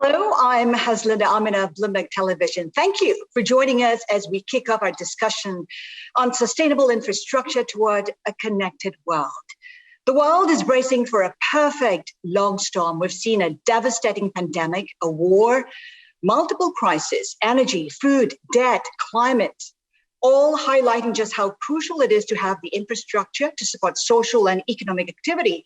Hello, I'm Haslinda Amina of Bloomberg Television. Thank you for joining us as we kick off our discussion on sustainable infrastructure toward a connected world. The world is bracing for a perfect long storm. We've seen a devastating pandemic, a war, multiple crises, energy, food, debt, climate, all highlighting just how crucial it is to have the infrastructure to support social and economic activity.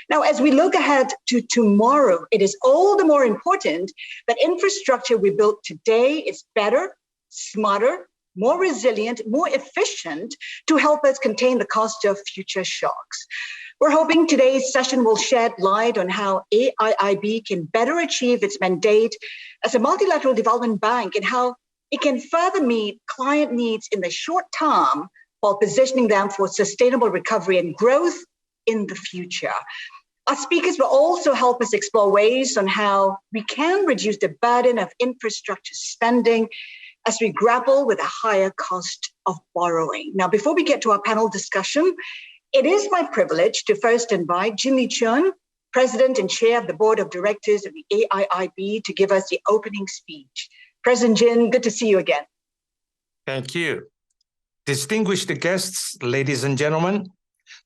Now, as we look ahead to tomorrow, it is all the more important that infrastructure we build today is better, smarter, more resilient, more efficient to help us contain the cost of future shocks. We're hoping today's session will shed light on how AIIB can better achieve its mandate as a multilateral development bank and how it can further meet client needs in the short term while positioning them for sustainable recovery and growth in the future. Our speakers will also help us explore ways on how we can reduce the burden of infrastructure spending as we grapple with a higher cost of borrowing. Now, before we get to our panel discussion, it is my privilege to first invite Jin-Li Chun, President and Chair of the Board of Directors of the AIIB, to give us the opening speech. President Jin, good to see you again. Thank you. Distinguished guests, ladies and gentlemen,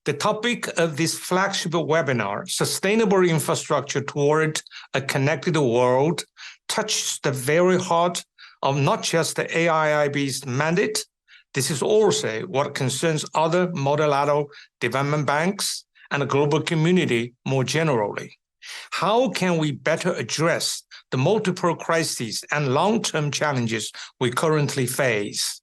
the topic of this flagship webinar, Sustainable Infrastructure Toward a Connected World, touches the very heart of not just the AIIB's mandate. This is also what concerns other multilateral development banks and the global community more generally. How can we better address the multiple crises and long-term challenges we currently face?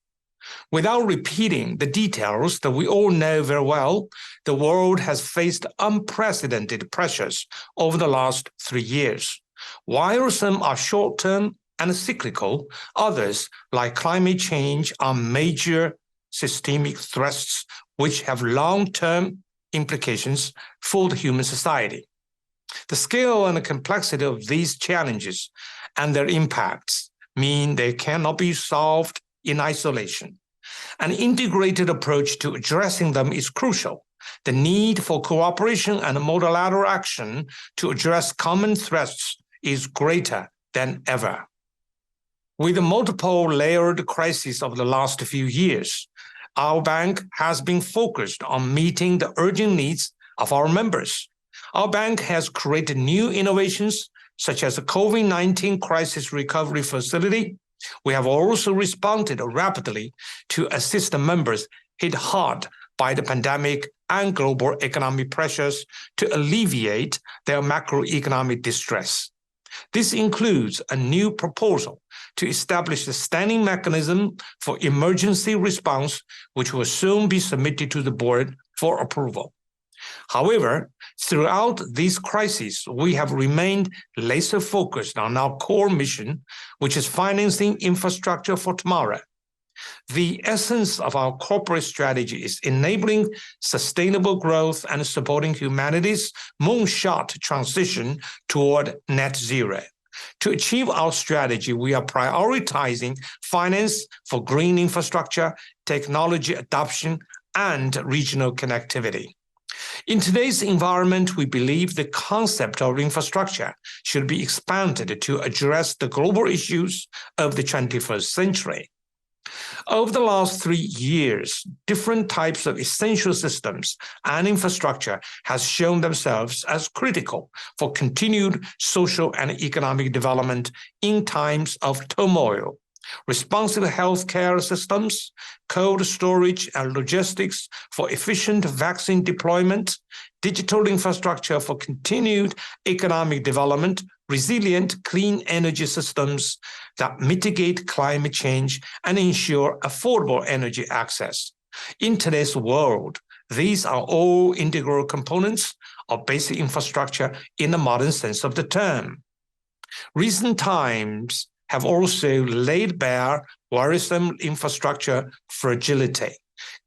Without repeating the details that we all know very well, the world has faced unprecedented pressures over the last 3 years. While some are short-term and cyclical, others, like climate change, are major systemic threats which have long-term implications for the human society. The scale and the complexity of these challenges and their impacts mean they cannot be solved in isolation. An integrated approach to addressing them is crucial. The need for cooperation and multilateral action to address common threats is greater than ever. With the multiple layered crises of the last few years, our bank has been focused on meeting the urgent needs of our members. Our bank has created new innovations, such as the COVID-19 Crisis Recovery Facility. We have also responded rapidly to assist the members hit hard by the pandemic and global economic pressures to alleviate their macroeconomic distress. This includes a new proposal to establish a standing mechanism for emergency response, which will soon be submitted to the board for approval. However, throughout these crises, we have remained laser-focused on our core mission, which is financing infrastructure for tomorrow. The essence of our corporate strategy is enabling sustainable growth and supporting humanity's moonshot transition toward net zero. To achieve our strategy, we are prioritizing finance for green infrastructure, technology adoption, and regional connectivity. In today's environment, we believe the concept of infrastructure should be expanded to address the global issues of the 21st century. Over the last 3 years, different types of essential systems and infrastructure has shown themselves as critical for continued social and economic development in times of turmoil. Responsive healthcare systems, cold storage and logistics for efficient vaccine deployment, digital infrastructure for continued economic development, resilient clean energy systems that mitigate climate change and ensure affordable energy access. In today's world, these are all integral components of basic infrastructure in the modern sense of the term. Recent times have also laid bare worrisome infrastructure fragility,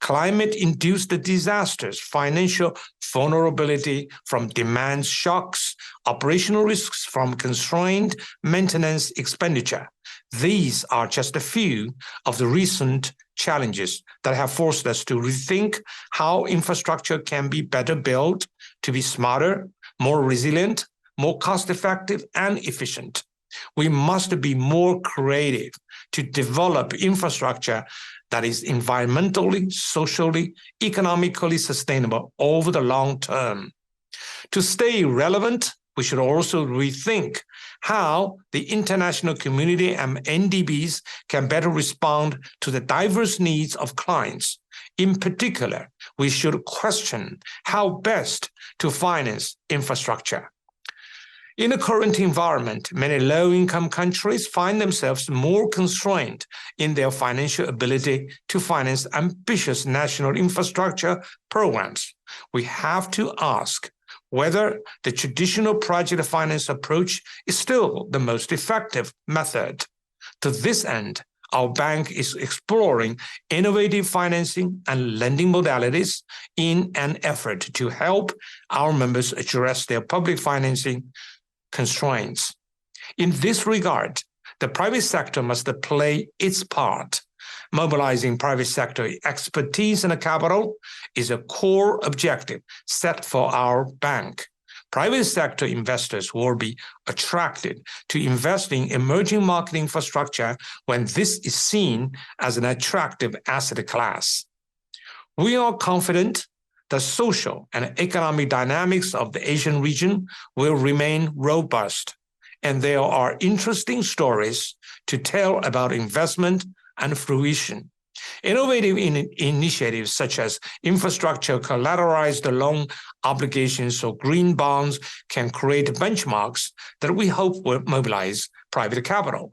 climate-induced disasters, financial vulnerability from demand shocks, operational risks from constrained maintenance expenditure. These are just a few of the recent challenges that have forced us to rethink how infrastructure can be better built to be smarter, more resilient, more cost-effective, and efficient. We must be more creative to develop infrastructure that is environmentally, socially, economically sustainable over the long term. To stay relevant, we should also rethink how the international community and NDBs can better respond to the diverse needs of clients. In particular, we should question how best to finance infrastructure. In the current environment, many low-income countries find themselves more constrained in their financial ability to finance ambitious national infrastructure programs. We have to ask whether the traditional project finance approach is still the most effective method. To this end, our bank is exploring innovative financing and lending modalities in an effort to help our members address their public financing constraints. In this regard, the private sector must play its part. Mobilizing private sector expertise and capital is a core objective set for our bank. Private sector investors will be attracted to invest in emerging market infrastructure when this is seen as an attractive asset class. We are confident the social and economic dynamics of the Asian region will remain robust, and there are interesting stories to tell about investment and fruition. Innovative initiatives such as infrastructure collateralized loan obligations or green bonds can create benchmarks that we hope will mobilize private capital.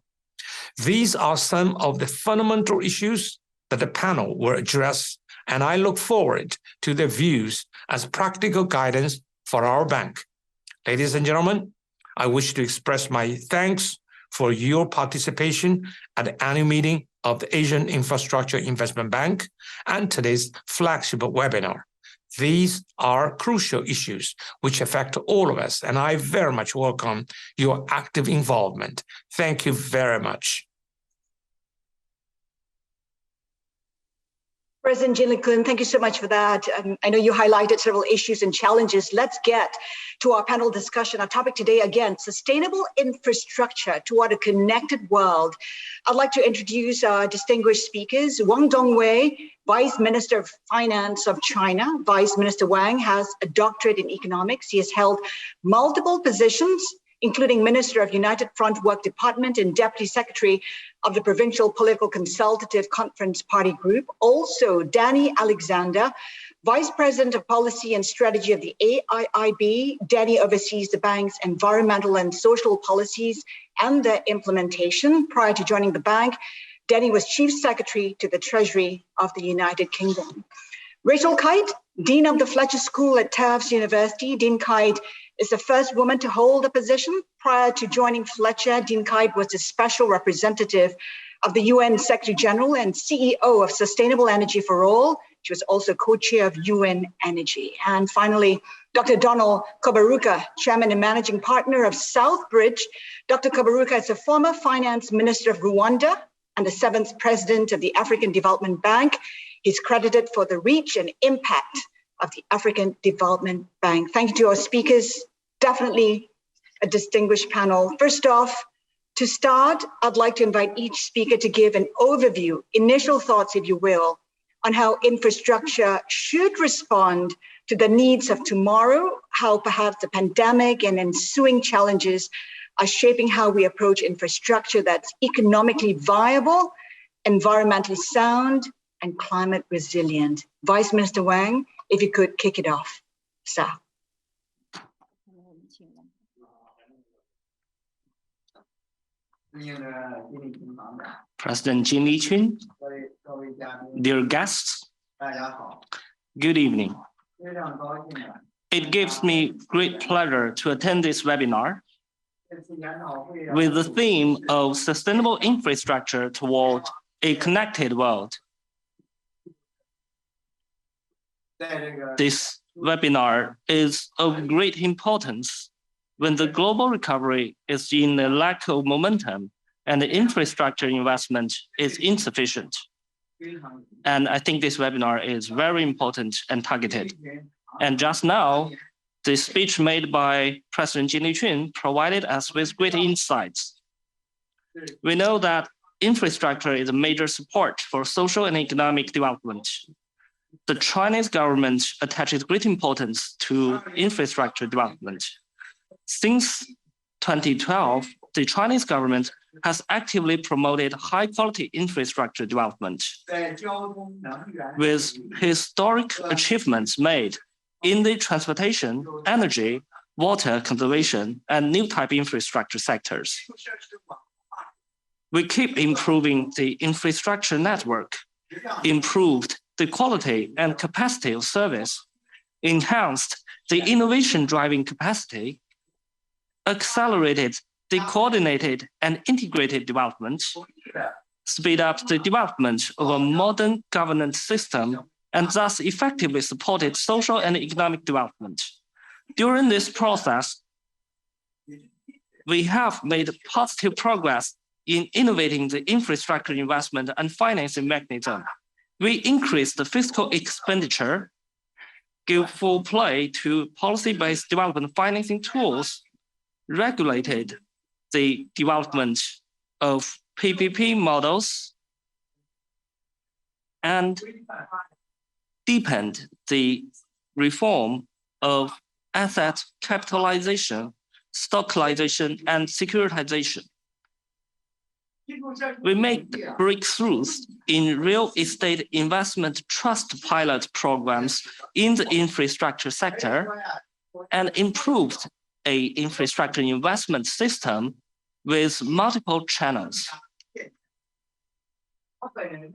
These are some of the fundamental issues that the panel will address, and I look forward to their views as practical guidance for our bank. Ladies and gentlemen, I wish to express my thanks for your participation at the annual meeting of the Asian Infrastructure Investment Bank and today's flagship webinar. These are crucial issues which affect all of us, and I very much welcome your active involvement. Thank you very much. President Jin Kun, thank you so much for that. I know you highlighted several issues and challenges. Let's get to our panel discussion. Our topic today, again, sustainable infrastructure toward a connected world. I'd like to introduce our distinguished speakers. Wang Dongwei, Vice Minister of Finance of China. Vice Minister Wang has a doctorate in economics. He has held multiple positions, including Minister of United Front Work Department and Deputy Secretary of the Provincial Political Consultative Conference Party Group. Also, Danny Alexander, Vice President of Policy and Strategy of the AIIB. Danny oversees the bank's environmental and social policies and their implementation. Prior to joining the bank, Danny was Chief Secretary to the Treasury of the United Kingdom. Rachel Kite, Dean of the Fletcher School at Tufts University. Dean Kite is the first woman to hold the position. Prior to joining Fletcher, Dean Kite was the special representative of the UN Secretary General and CEO of Sustainable Energy for All. She was also co-chair of UN Energy. And finally, Dr. Donald Kobaruka, Chairman and Managing Partner of Southbridge. Dr. Kobaruka is a former Finance Minister of Rwanda and the 7th President of the African Development Bank. He's credited for the reach and impact of the African Development Bank. Thank you to our speakers. Definitely a distinguished panel. First off, to start, I'd like to invite each speaker to give an overview, initial thoughts, if you will, on how infrastructure should respond to the needs of tomorrow, how perhaps the pandemic and ensuing challenges are shaping how we approach infrastructure that's economically viable, environmentally sound, and climate resilient. Vice Minister Wang, if you could kick it off, sir. President Jin Liqun, dear guests, good evening. It gives me great pleasure to attend this webinar with the theme of sustainable infrastructure toward a connected world. This webinar is of great importance when the global recovery is in a lack of momentum and the infrastructure investment is insufficient. And I think this webinar is very important and targeted. And just now, the speech made by President Jin Liqun provided us with great insights We know that infrastructure is a major support for social and economic development. The Chinese government attaches great importance to infrastructure development. Since 2012, the Chinese government has actively promoted high-quality infrastructure development, with historic achievements made in the transportation, energy, water conservation, and new type infrastructure sectors. We keep improving the infrastructure network, improved the quality and capacity of service, enhanced the innovation driving capacity, accelerated the coordinated and integrated development, speed up the development of a modern governance system, and thus effectively supported social and economic development. During this process, we have made positive progress in innovating the infrastructure investment and financing mechanism. We increased the fiscal expenditure, give full play to policy-based development financing tools, regulated the development of PPP models, and deepened the reform of asset capitalization, stockization, and securitization. We make breakthroughs in real estate investment trust pilot programs in the infrastructure sector and improved an infrastructure investment system with multiple channels.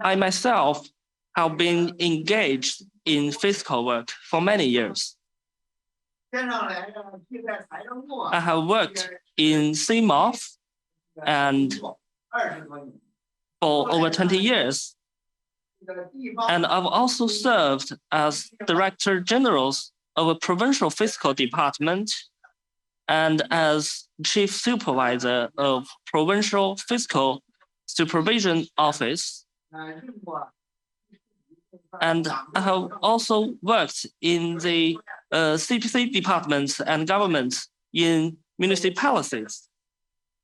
I myself have been engaged in fiscal work for many years. I have worked in CMOF and for over 20 years. And I've also served as Director Generals of a provincial fiscal department and as Chief Supervisor of Provincial Fiscal Supervision Office. And I have also worked in the CPC departments and governments in municipalities.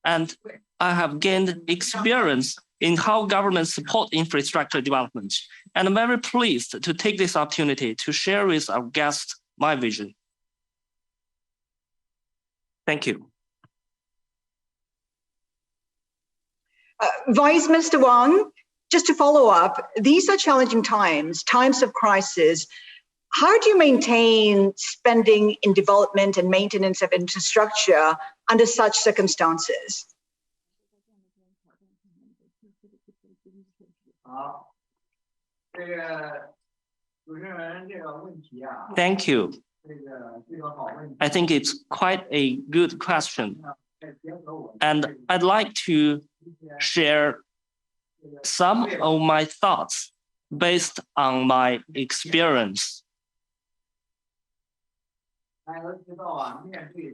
And I have gained experience in how governments support infrastructure development. And I'm very pleased to take this opportunity to share with our guests my vision. Thank you. Vice Minister Wang, just to follow up, these are challenging times, times of crisis. How do you maintain spending in development and maintenance of infrastructure under such circumstances? Thank you. I think it's quite a good question. And I'd like to share some of my thoughts based on my experience.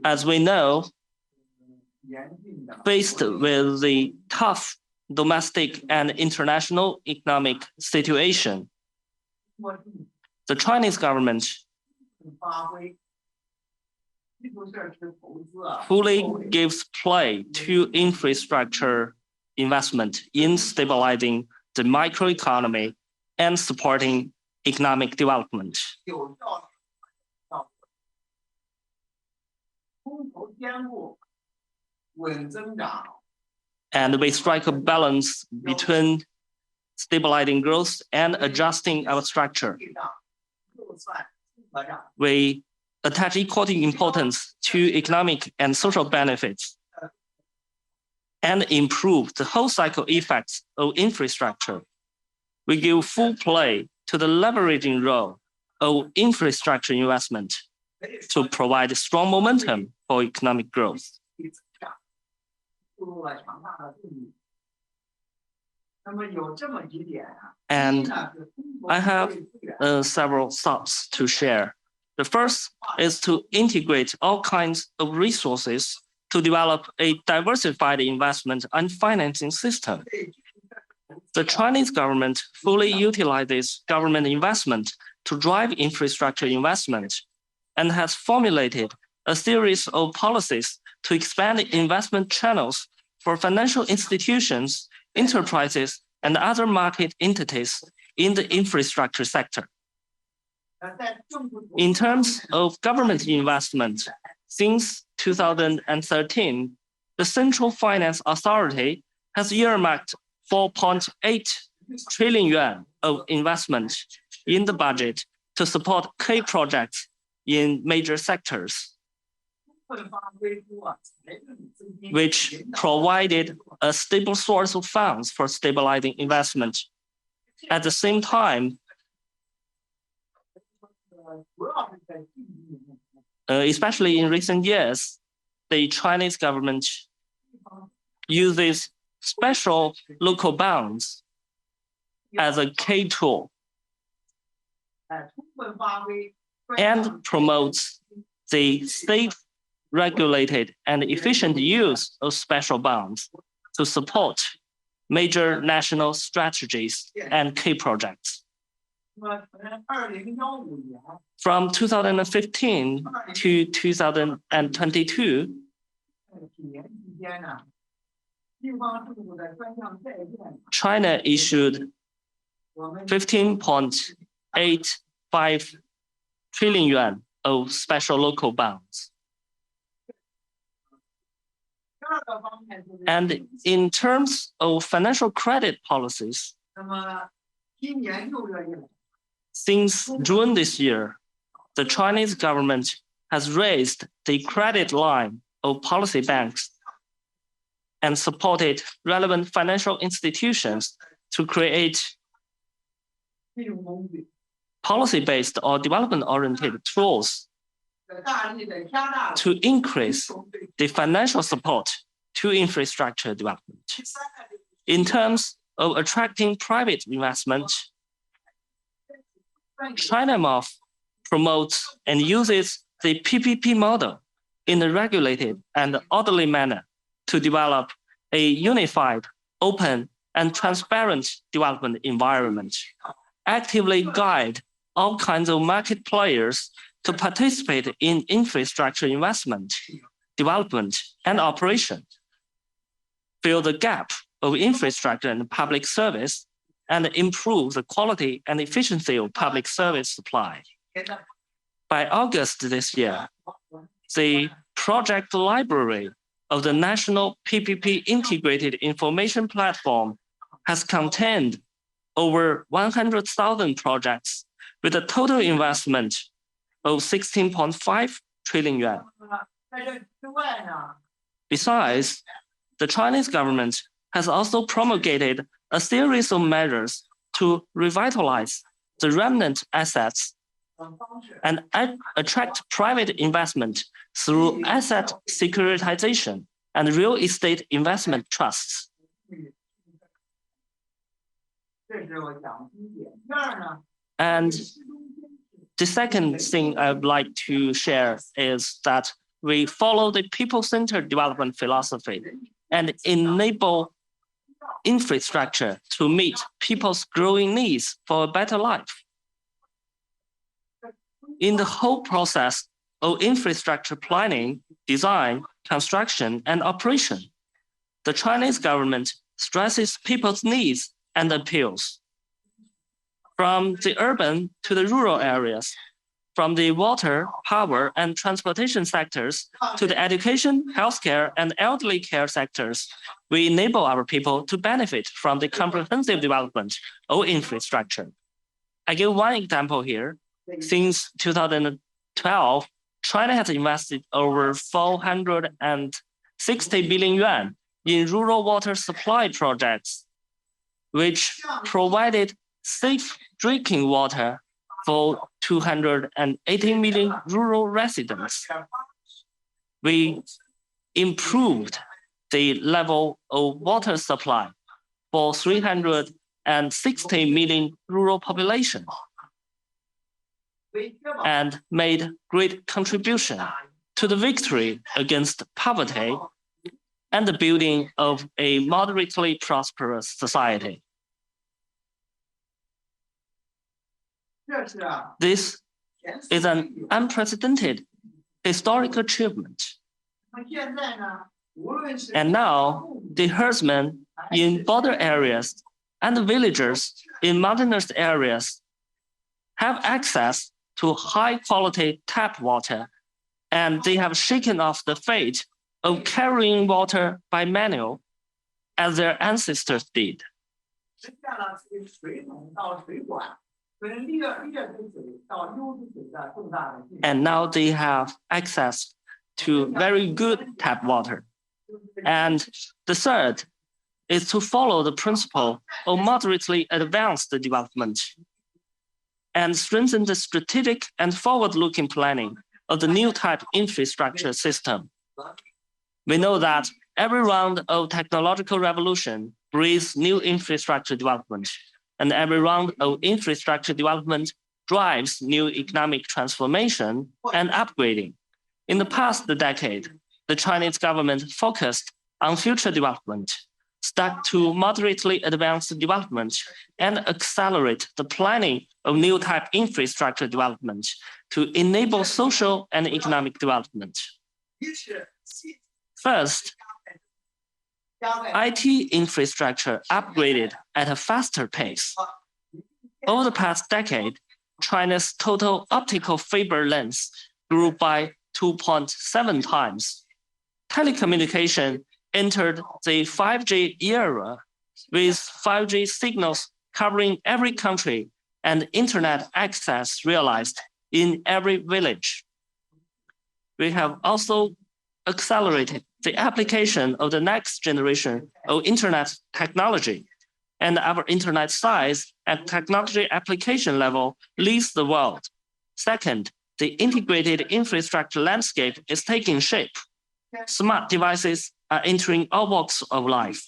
As we know, faced with the tough domestic and international economic situation, the Chinese government fully gives play to infrastructure investment in stabilizing the microeconomy and supporting economic development. And we strike a balance between stabilizing growth and adjusting our structure. We attach equal importance to economic and social benefits and improve the whole cycle effects of infrastructure. We give full play to the leveraging role of infrastructure investment to provide strong momentum for economic growth. And I have several thoughts to share. The first is to integrate all kinds of resources to develop a diversified investment and financing system. The Chinese government fully utilizes government investment to drive infrastructure investment and has formulated a series of policies to expand investment channels for financial institutions, enterprises, and other market entities in the infrastructure sector. In terms of government investment, since 2013, the Central Finance Authority has earmarked 4.8 trillion yuan of investment in the budget to support key projects in major sectors, which provided a stable source of funds for stabilizing investment. At the same time, especially in recent years, the Chinese government uses special local bonds as a key tool and promotes the safe, regulated, and efficient use of special bonds to support major national strategies and key projects. From 2015 to 2022, China issued 15.85 trillion yuan of special local bonds. And in terms of financial credit policies, since June this year, the Chinese government has raised the credit line of policy banks and supported relevant financial institutions to create policy-based or development-oriented tools to increase the financial support to infrastructure development. In terms of attracting private investment, China promotes and uses the PPP model in a regulated and orderly manner to develop a unified, open, and transparent development environment, actively guide all kinds of market players to participate in infrastructure investment, development, and operation, fill the gap of infrastructure and public service, and improve the quality and efficiency of public service supply. By August this year, the project library of the National PPP Integrated Information Platform has contained over 100,000 projects with a total investment of 16.5 trillion yuan. Besides, the Chinese government has also promulgated a series of measures to revitalize the remnant assets and attract private investment through asset securitization and real estate investment trusts. And the second thing I'd like to share is that we follow the people-centered development philosophy and enable infrastructure to meet people's growing needs for a better life. In the whole process of infrastructure planning, design, construction, and operation, the Chinese government stresses people's needs and appeals. From the urban to the rural areas, from the water, power, and transportation sectors to the education, healthcare, and elderly care sectors, we enable our people to benefit from the comprehensive development of infrastructure. I give one example here. Since 2012, China has invested over 460 billion yuan in rural water supply projects, which provided safe drinking water for 280 million rural residents. We improved the level of water supply for 360 million rural population and made great contribution to the victory against poverty and the building of a moderately prosperous society. This is an unprecedented historic achievement. And now, the herdsmen in border areas and the villagers in mountainous areas have access to high-quality tap water, and they have shaken off the fate of carrying water by manual as their ancestors did. And now they have access to very good tap water. And the third is to follow the principle of moderately advanced development and strengthen the strategic and forward-looking planning of the new type infrastructure system. We know that every round of technological revolution breeds new infrastructure development, and every round of infrastructure development drives new economic transformation and upgrading. In the past decade, the Chinese government focused on future development, stuck to moderately advanced development, and accelerate the planning of new type infrastructure development to enable social and economic development. First, IT infrastructure upgraded at a faster pace. Over the past decade, China's total optical fiber length grew by 2.7 times. Telecommunication entered the 5G era with 5G signals covering every country and internet access realized in every village. We have also accelerated the application of the next generation of internet technology, and our internet size at technology application level leads the world. Second, the integrated infrastructure landscape is taking shape. Smart devices are entering all walks of life.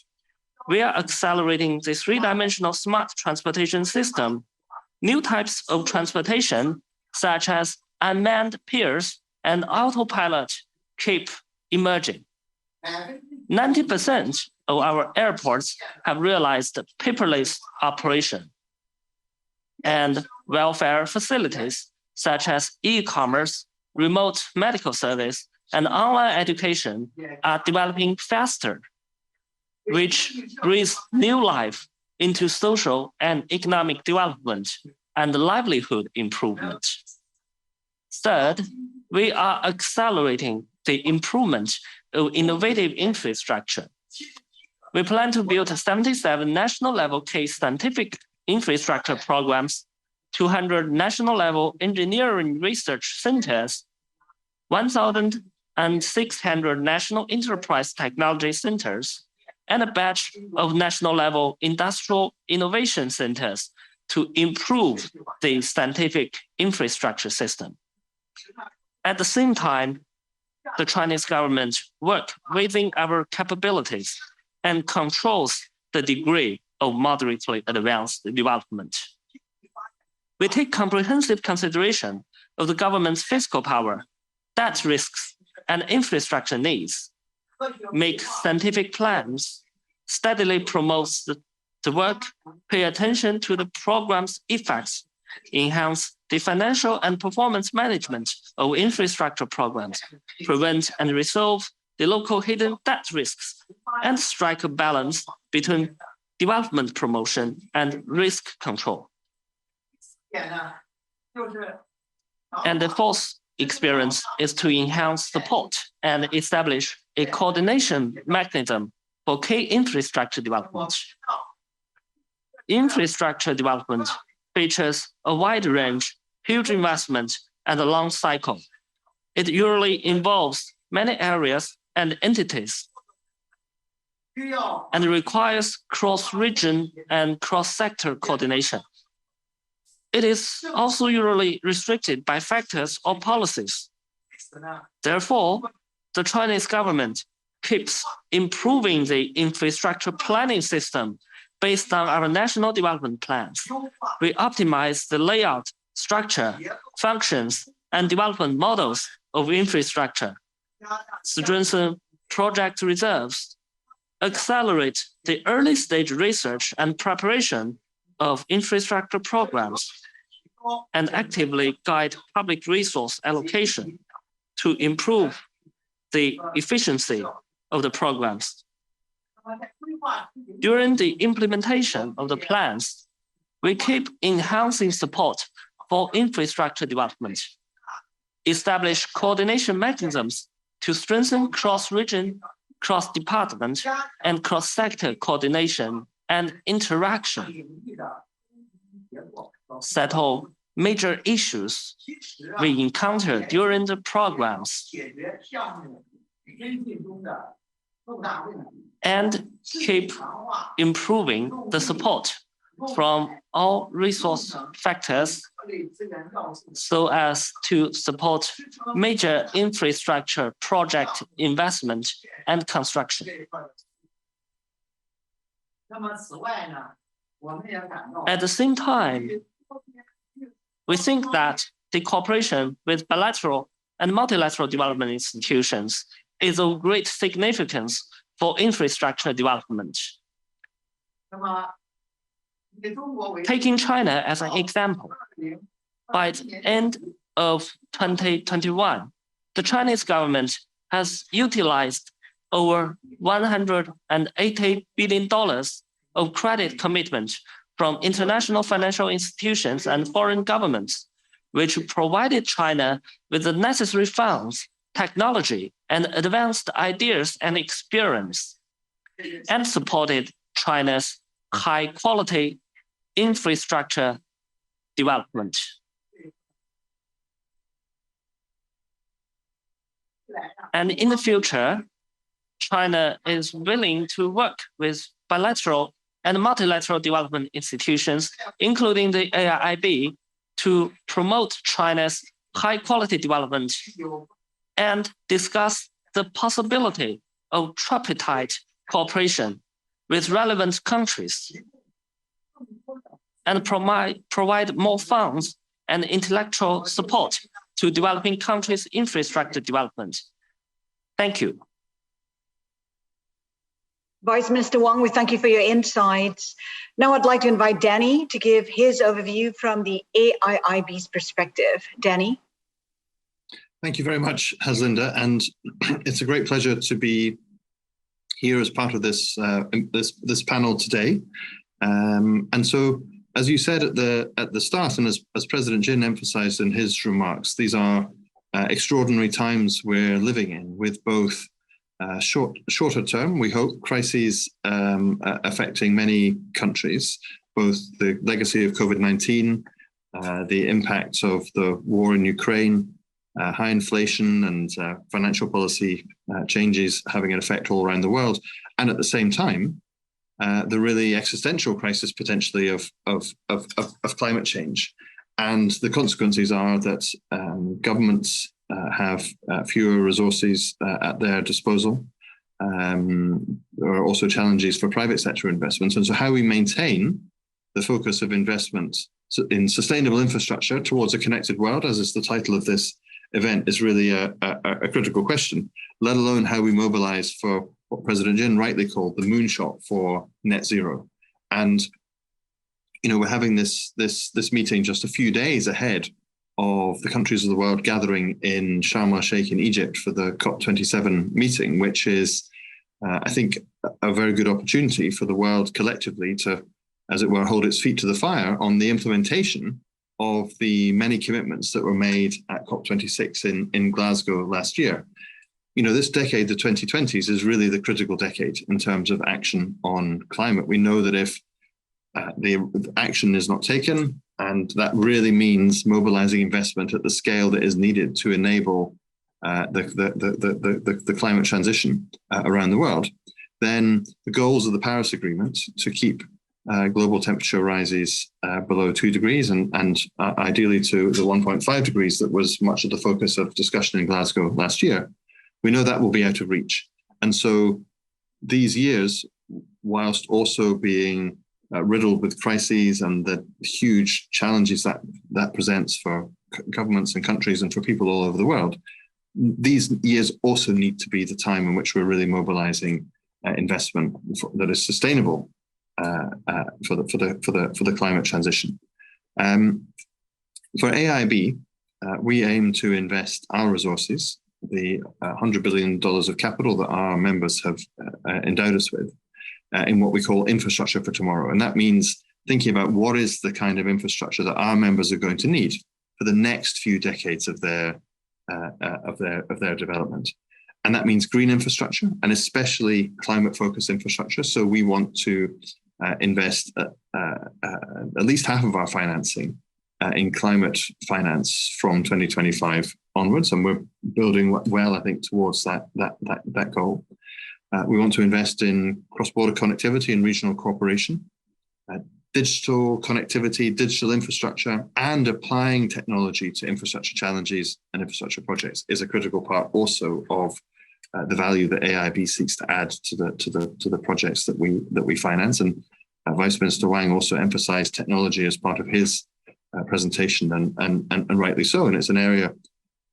We are accelerating the three-dimensional smart transportation system. New types of transportation, such as unmanned piers and autopilot, keep emerging. 90% of our airports have realized paperless operation. And welfare facilities, such as e-commerce, remote medical service, and online education are developing faster, which breathes new life into social and economic development and livelihood improvement. Third, we are accelerating the improvement of innovative infrastructure. We plan to build 77 national-level case scientific infrastructure programs, 200 national-level engineering research centers, 1,600 national enterprise technology centers, and a batch of national-level industrial innovation centers to improve the scientific infrastructure system. At the same time, the Chinese government works within our capabilities and controls the degree of moderately advanced development. We take comprehensive consideration of the government's fiscal power, debt risks, and infrastructure needs, make scientific plans, steadily promote the work, pay attention to the program's effects, enhance the financial and performance management of infrastructure programs, prevent and resolve the local hidden debt risks, and strike a balance between development promotion and risk control. And the fourth experience is to enhance support and establish a coordination mechanism for key infrastructure development. Infrastructure development features a wide range, huge investment, and a long cycle. It usually involves many areas and entities, and requires cross-region and cross-sector coordination. It is also usually restricted by factors or policies. Therefore, the Chinese government keeps improving the infrastructure planning system based on our national development plans. We optimize the layout, structure, functions, and development models of infrastructure, strengthen project reserves, accelerate the early stage research and preparation of infrastructure programs, and actively guide public resource allocation to improve the efficiency of the programs. During the implementation of the plans, we keep enhancing support for infrastructure development, establish coordination mechanisms to strengthen cross-region, cross-department, and cross-sector coordination and interaction, settle major issues we encounter during the programs, and keep improving the support from all resource factors so as to support major infrastructure project investment and construction. At the same time, we think that the cooperation with bilateral and multilateral development institutions is of great significance for infrastructure development. Taking China as an example, by the end of 2021, the Chinese government has utilized over $180 billion of credit commitment from international financial institutions and foreign governments, which provided China with the necessary funds, technology, and advanced ideas and experience, and supported China's high-quality infrastructure development. And in the future, China is willing to work with bilateral and multilateral development institutions, including the AIIB, to promote China's high-quality development and discuss the possibility of tripartite cooperation with relevant countries and provide more funds and intellectual support to developing countries' infrastructure development. Thank you. Vice Minister Wang, we thank you for your insights. Now I'd like to invite Danny to give his overview from the AIIB's perspective. Danny? Thank you very much, Haslinda, and it's a great pleasure to be here as part of this this panel today. And so, as you said at the start, and as President Jin emphasized in his remarks, these are extraordinary times we're living in, with both shorter term, we hope, crises affecting many countries, both the legacy of COVID-19, the impacts of the war in Ukraine, high inflation and financial policy changes having an effect all around the world, and at the same time, the really existential crisis potentially of climate change. And the consequences are that governments have fewer resources at their disposal. There are also challenges for private sector investments. And so how we maintain the focus of investment in sustainable infrastructure towards a connected world, as is the title of this event, is really a critical question, let alone how we mobilize for what President Jin rightly called the moonshot for net zero. And we're having this meeting just a few days ahead of the countries of the world gathering in Sharm el-Sheikh in Egypt for the COP27 meeting, which is, I think, a very good opportunity for the world collectively to, as it were, hold its feet to the fire on the implementation of the many commitments that were made at COP26 in Glasgow last year. This decade, the 2020s, is really the critical decade in terms of action on climate. We know that if the action is not taken, and that really means mobilizing investment at the scale that is needed to enable the climate transition around the world, then the goals of the Paris Agreement to keep global temperature rises below 2 degrees and ideally to the 1.5 degrees that was much of the focus of discussion in Glasgow last year, we know that will be out of reach. And so these years, whilst also being riddled with crises and the huge challenges that presents for governments and countries and for people all over the world, these years also need to be the time in which we're really mobilizing investment that is sustainable for the climate transition. For AIIB, we aim to invest our resources, the $100 billion of capital that our members have endowed us with, in what we call infrastructure for tomorrow. And that means thinking about what is the kind of infrastructure that our members are going to need for the next few decades of their development. And that means green infrastructure, and especially climate-focused infrastructure. So we want to invest at least half of our financing in climate finance from 2025 onwards, and we're building well, I think, towards that goal. We want to invest in cross-border connectivity and regional cooperation, digital connectivity, digital infrastructure, and applying technology to infrastructure challenges and infrastructure projects is a critical part also of the value that AIIB seeks to add to the projects that we finance. And Vice Minister Wang also emphasized technology as part of his presentation, and rightly so. And it's an area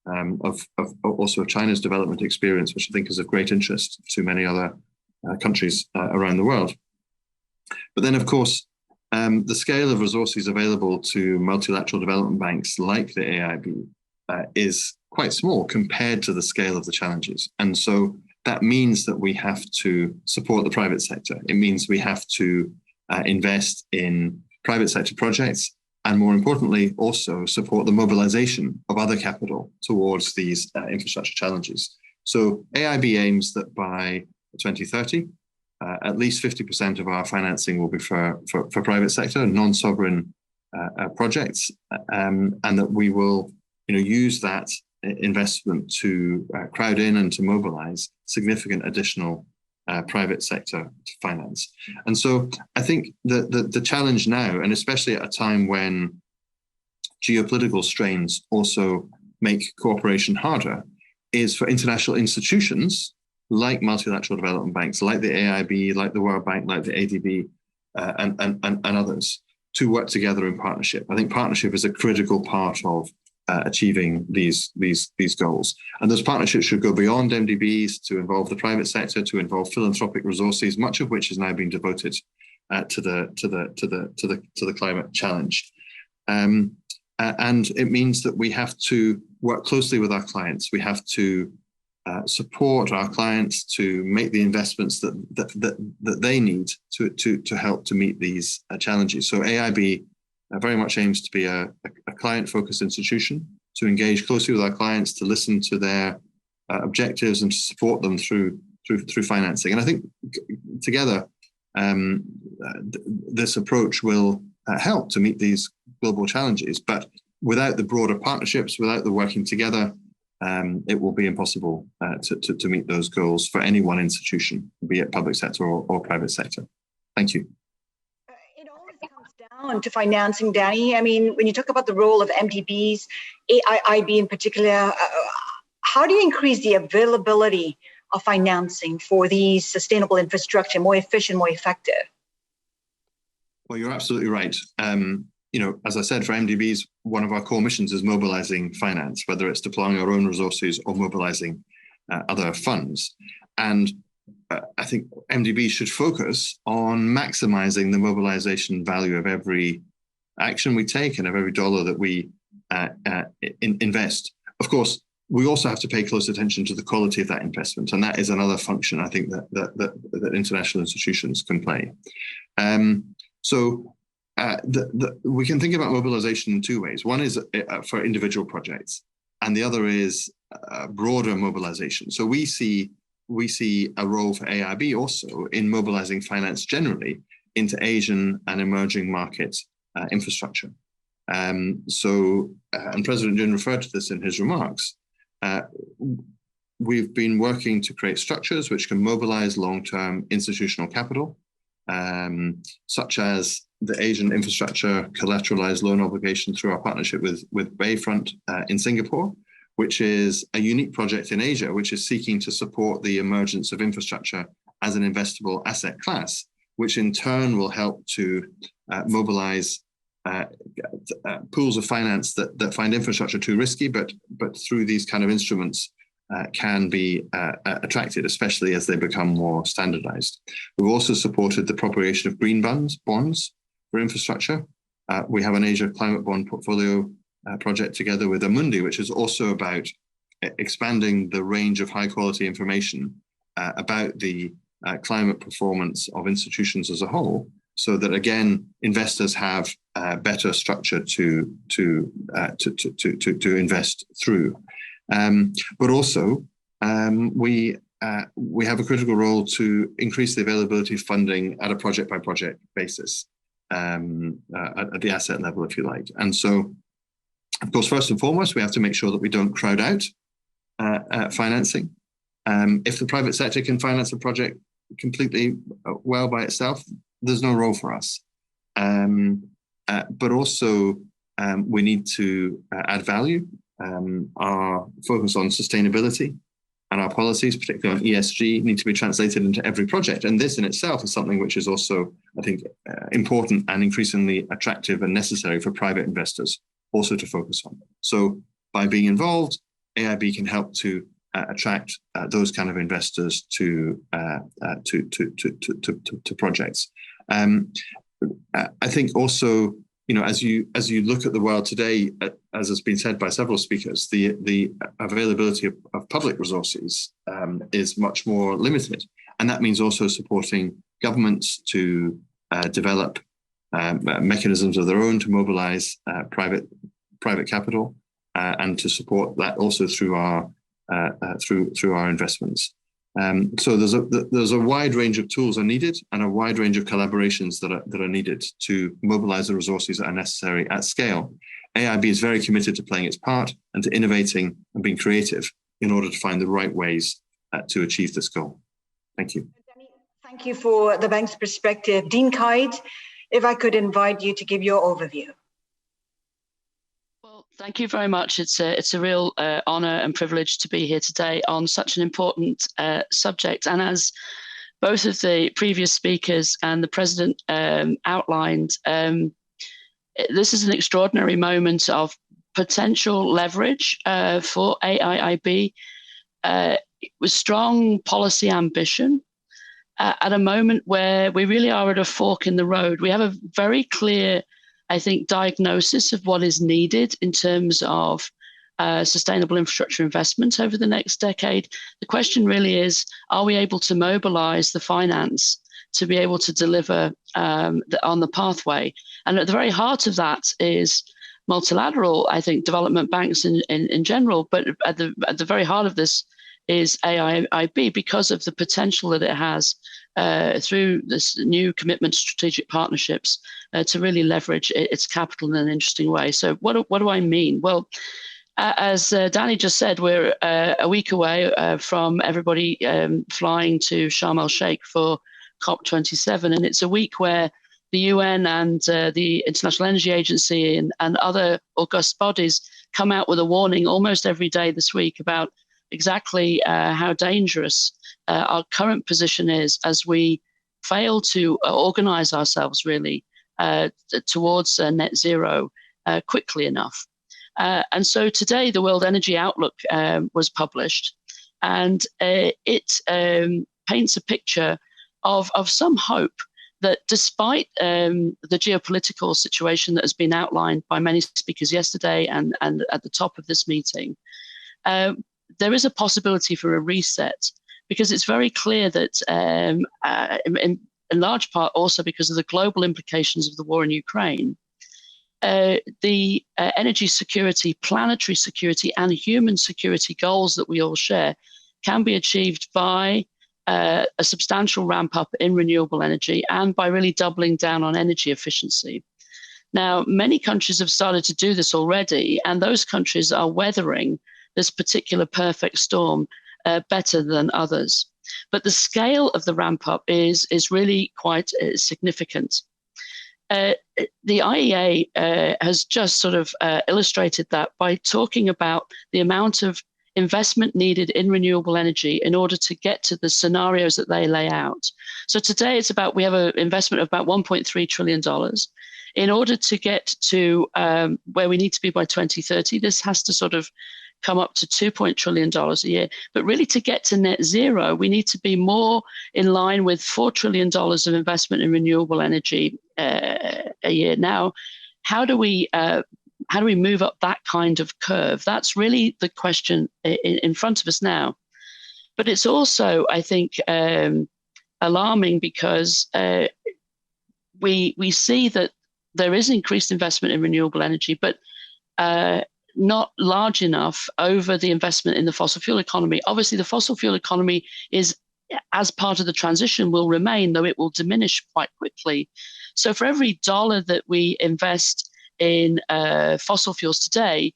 of China's development experience, which I think is of great interest to many other countries around the world. But then, of course, the scale of resources available to multilateral development banks like the AIIB is quite small compared to the scale of the challenges. And so that means that we have to support the private sector. It means we have to invest in private sector projects, and more importantly, also support the mobilization of other capital towards these infrastructure challenges. So AIIB aims that by 2030, at least 50% of our financing will be for private sector, non-sovereign projects, and that we will use that investment to crowd in and to mobilize significant additional private sector finance. And so I think the challenge now, and especially at a time when geopolitical strains also make cooperation harder, is for international institutions like multilateral development banks, like the AIIB, like the World Bank, like the ADB, and others, to work together in partnership. I think partnership is a critical part of achieving these goals. And those partnerships should go beyond MDBs to involve the private sector, to involve philanthropic resources, much of which is now being devoted to the climate challenge. And it means that we have to work closely with our clients. We have to support our clients to make the investments that they need to help to meet these challenges. So AIIB very much aims to be a client-focused institution, to engage closely with our clients, to listen to their objectives and to support them through financing. And I think together, this approach will help to meet these global challenges. But without the broader partnerships, without the working together, it will be impossible to meet those goals for any one institution, be it public sector or private sector. Thank you. It always comes down to financing, Danny. I mean, when you talk about the role of MDBs, AIIB in particular, how do you increase the availability of financing for these sustainable infrastructure more efficient, more effective? Well, you're absolutely right. As I said, for MDBs, one of our core missions is mobilizing finance, whether it's deploying our own resources or mobilizing other funds. And I think MDBs should focus on maximizing the mobilization value of every action we take and of every dollar that we invest. Of course, we also have to pay close attention to the quality of that investment, and that is another function I think that international institutions can play. We can think about mobilization in two ways. One is for individual projects, and the other is broader mobilization. So we see a role for AIIB also in mobilizing finance generally into Asian and emerging market infrastructure. And President Jin referred to this in his remarks. We've been working to create structures which can mobilize long-term institutional capital, such as the Asian Infrastructure Collateralized Loan Obligation through our partnership with Bayfront in Singapore, which is a unique project in Asia, which is seeking to support the emergence of infrastructure as an investable asset class, which in turn will help to mobilize pools of finance that find infrastructure too risky, but through these kind of instruments can be attracted, especially as they become more standardized. We've also supported the propagation of green bonds for infrastructure. We have an Asia climate bond portfolio project together with Amundi, which is also about expanding the range of high quality information about the climate performance of institutions as a whole, so that again investors have better structure to invest through. But also we have a critical role to increase the availability of funding at a project by project basis, at the asset level, if you like. And so, of course, first and foremost, we have to make sure that we don't crowd out financing. If the private sector can finance a project completely well by itself, there's no role for us. But also, we need to add value. Our focus on sustainability and our policies, particularly on ESG, need to be translated into every project. And this in itself is something which is also, I think, important and increasingly attractive and necessary for private investors also to focus on. So by being involved, AIIB can help to attract those kind of investors to projects. I think also, as you look at the world today, as has been said by several speakers, the availability of public resources is much more limited, and that means also supporting governments to develop mechanisms of their own to mobilize private capital, and to support that also through our investments. So there's a wide range of tools are needed, and a wide range of collaborations that are needed to mobilize the resources that are necessary at scale. AIIB is very committed to playing its part and to innovating and being creative in order to find the right ways to achieve this goal. Thank you. Thank you for the bank's perspective. Dean Kite, if I could invite you to give your overview. Thank you very much. It's a real honor and privilege to be here today on such an important subject. And as both of the previous speakers and the President outlined, this is an extraordinary moment of potential leverage for AIIB with strong policy ambition at a moment where we really are at a fork in the road. We have a very clear, I think, diagnosis of what is needed in terms of sustainable infrastructure investment over the next decade. The question really is, are we able to mobilize the finance to be able to deliver on the pathway? And at the very heart of that is multilateral, I think, development banks in general, but at the very heart of this is AIIB, because of the potential that it has through this new commitment to strategic partnerships to really leverage its capital in an interesting way. So what do I mean? Well, as Danny just said, we're a week away from everybody flying to Sharm el-Sheikh for COP27, and it's a week where the UN and the International Energy Agency and other august bodies come out with a warning almost every day this week about exactly how dangerous our current position is as we fail to organize ourselves really towards net zero quickly enough. And so today the World Energy Outlook was published, and it paints a picture of some hope that despite the geopolitical situation that has been outlined by many speakers yesterday and at the top of this meeting, there is a possibility for a reset, because it's very clear that in large part also because of the global implications of the war in Ukraine, the energy security, planetary security, and human security goals that we all share can be achieved by a substantial ramp up in renewable energy and by really doubling down on energy efficiency. Now, many countries have started to do this already, and those countries are weathering this particular perfect storm better than others. But the scale of the ramp up is really quite significant. The IEA has just sort of illustrated that by talking about the amount of investment needed in renewable energy in order to get to the scenarios that they lay out. So today we have an investment of about $1.3 trillion. In order to get to where we need to be by 2030, this has to sort of come up to $2 trillion a year. But really, to get to net zero, we need to be more in line with $4 trillion of investment in renewable energy a year. Now, how do we move up that kind of curve? That's really the question in front of us now. But it's also, I think, alarming because we see that there is increased investment in renewable energy, but not large enough over the investment in the fossil fuel economy. Obviously, the fossil fuel economy is, as part of the transition, will remain, though it will diminish quite quickly. So for every dollar that we invest in fossil fuels today,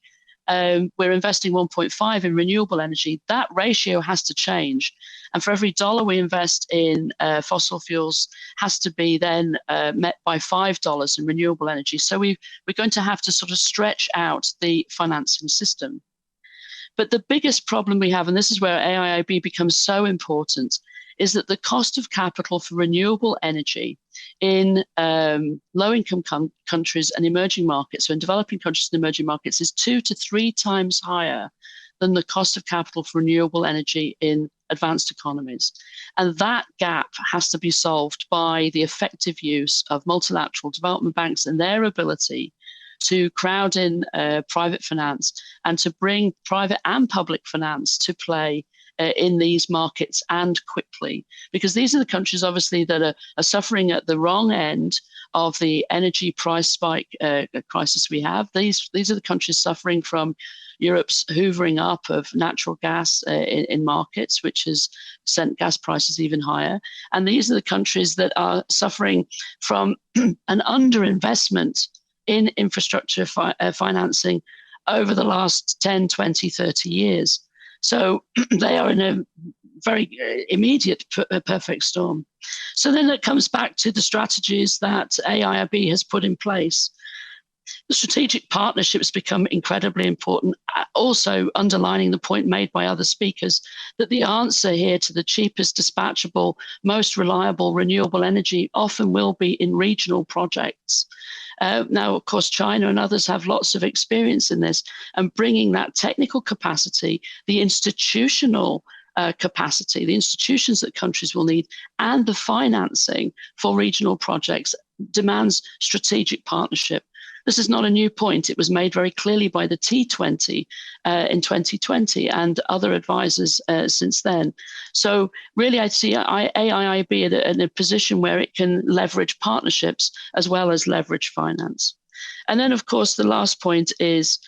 we're investing 1.5 in renewable energy. That ratio has to change. And for every dollar we invest in fossil fuels has to be then met by $5 in renewable energy. So we're going to have to sort of stretch out the financing system. But the biggest problem we have, and this is where AIIB becomes so important, is that the cost of capital for renewable energy in low-income countries and emerging markets, so in developing countries and emerging markets, is 2 to 3 times higher than the cost of capital for renewable energy in advanced economies. And that gap has to be solved by the effective use of multilateral development banks and their ability to crowd in private finance and to bring private and public finance to play in these markets, and quickly, because these are the countries obviously that are suffering at the wrong end of the energy price spike crisis we have. These are the countries suffering from Europe's hoovering up of natural gas in markets, which has sent gas prices even higher. And these are the countries that are suffering from an underinvestment in infrastructure financing over the last 10, 20, 30 years. So they are in a very immediate perfect storm. So then it comes back to the strategies that AIIB has put in place. The strategic partnerships become incredibly important, also underlining the point made by other speakers that the answer here to the cheapest, dispatchable, most reliable renewable energy often will be in regional projects. Now, of course, China and others have lots of experience in this, and bringing that technical capacity, the institutional capacity, the institutions that countries will need, and the financing for regional projects demands strategic partnership. This is not a new point. It was made very clearly by the T20 in 2020 and other advisors since then. So really, I see AIIB in a position where it can leverage partnerships as well as leverage finance. And then, of course, the last point is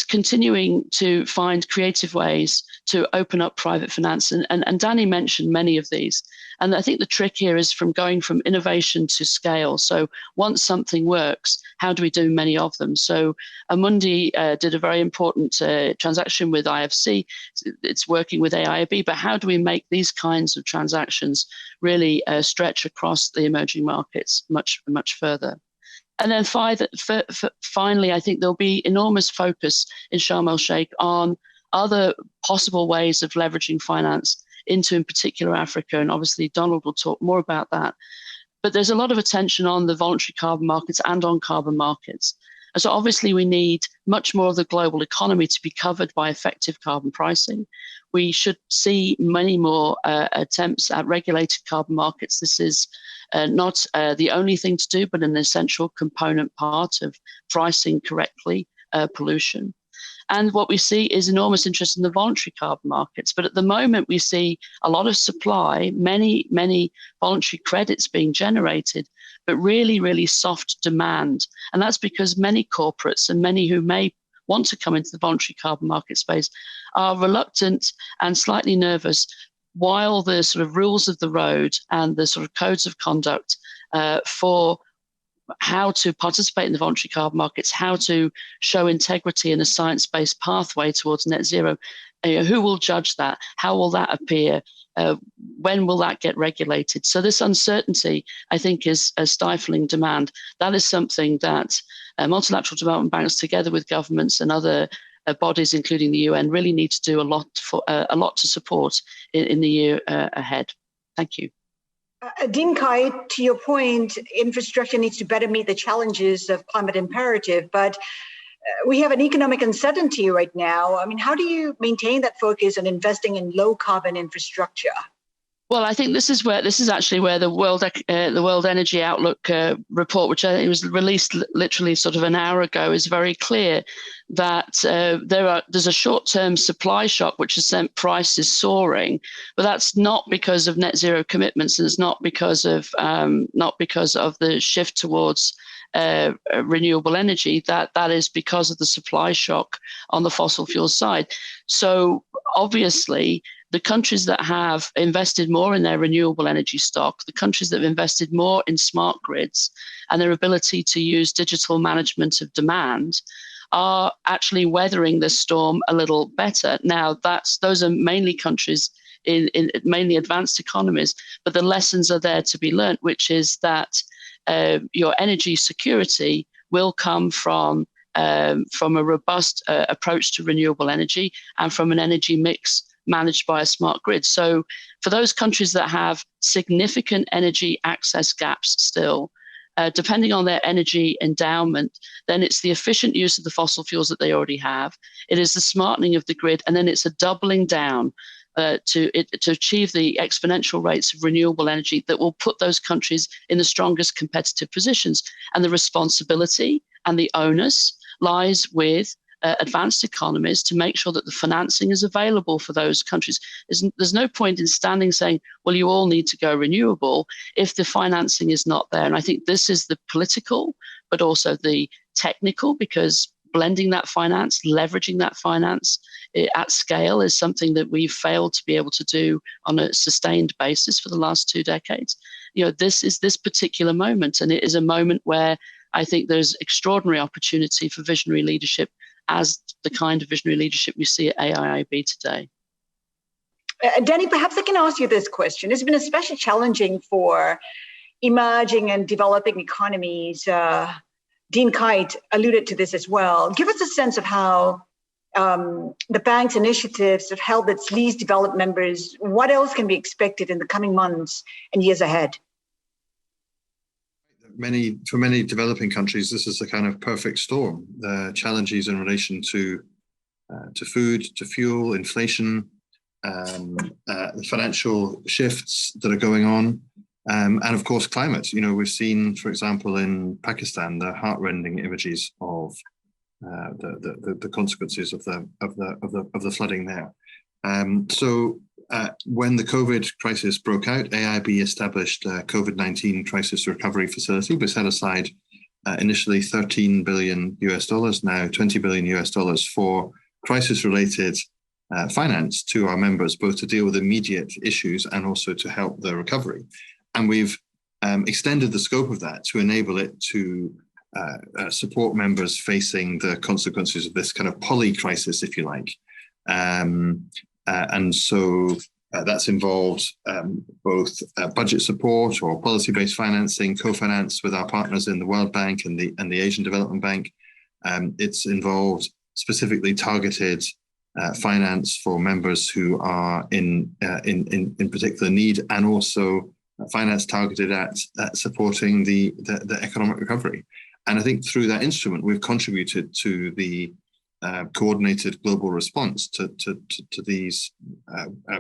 continuing to find creative ways to open up private finance. And Danny mentioned many of these. And I think the trick here is going from innovation to scale. So once something works, how do we do many of them? So Amundi did a very important transaction with IFC. It's working with AIIB, but how do we make these kinds of transactions really stretch across the emerging markets much, much further? And then finally, I think there'll be enormous focus in Sharm el-Sheikh on other possible ways of leveraging finance into, in particular, Africa. And obviously, Donald will talk more about that. But there's a lot of attention on the voluntary carbon markets and on carbon markets. And so obviously, we need much more of the global economy to be covered by effective carbon pricing. We should see many more attempts at regulated carbon markets. This is not the only thing to do, but an essential component part of pricing correctly pollution. And what we see is enormous interest in the voluntary carbon markets. But at the moment, we see a lot of supply, many, many voluntary credits being generated, but really, really soft demand. And that's because many corporates and many who may want to come into the voluntary carbon market space are reluctant and slightly nervous, while the sort of rules of the road and the sort of codes of conduct for how to participate in the voluntary carbon markets, how to show integrity in a science-based pathway towards net zero, who will judge that? How will that appear? When will that get regulated? So this uncertainty, I think, is a stifling demand. That is something that multilateral development banks, together with governments and other bodies, including the UN, really need to do a lot to support in the year ahead. Thank you. Dean Kai, to your point, infrastructure needs to better meet the challenges of climate imperative, but we have an economic uncertainty right now. I mean, how do you maintain that focus on investing in low carbon infrastructure? Well, I think this is actually where the World Energy Outlook report, which I think was released literally sort of an hour ago, is very clear that there's a short-term supply shock which has sent prices soaring, but that's not because of net zero commitments, and it's not because of the shift towards renewable energy. That is because of the supply shock on the fossil fuel side. So obviously, the countries that have invested more in their renewable energy stock, the countries that have invested more in smart grids and their ability to use digital management of demand, are actually weathering this storm a little better. Now, those are mainly countries in mainly advanced economies, but the lessons are there to be learnt, which is that your energy security will come from a robust approach to renewable energy and from an energy mix managed by a smart grid. So for those countries that have significant energy access gaps still, depending on their energy endowment, then it's the efficient use of the fossil fuels that they already have. It is the smartening of the grid, and then it's a doubling down to achieve the exponential rates of renewable energy that will put those countries in the strongest competitive positions. And the responsibility and the onus lies with advanced economies to make sure that the financing is available for those countries. There's no point in standing saying, well, you all need to go renewable if the financing is not there. And I think this is the political, but also the technical, because blending that finance, leveraging that finance at scale is something that we've failed to be able to do on a sustained basis for the last 2 decades. This is this particular moment, and it is a moment where I think there's extraordinary opportunity for visionary leadership, as the kind of visionary leadership we see at AIIB today. Danny, perhaps I can ask you this question. It's been especially challenging for emerging and developing economies. Dean Kite alluded to this as well. Give us a sense of how the bank's initiatives have helped its least developed members. What else can be expected in the coming months and years ahead? For many developing countries, this is a kind of perfect storm. The challenges in relation to food, to fuel, inflation, the financial shifts that are going on, and of course climate. We've seen, for example, in Pakistan, the heartrending images of the consequences of the flooding there. So when the COVID crisis broke out, AIIB established a COVID-19 crisis recovery facility. We set aside initially $13 billion, now $20 billion for crisis-related finance to our members, both to deal with immediate issues and also to help the recovery. And we've extended the scope of that to enable it to support members facing the consequences of this kind of poly-crisis, if you like. And so that's involved both budget support or policy-based financing, co-finance with our partners in the World Bank and the Asian Development Bank. It's involved specifically targeted finance for members who are in particular need, and also finance targeted at supporting the economic recovery. And I think through that instrument, we've contributed to the coordinated global response to these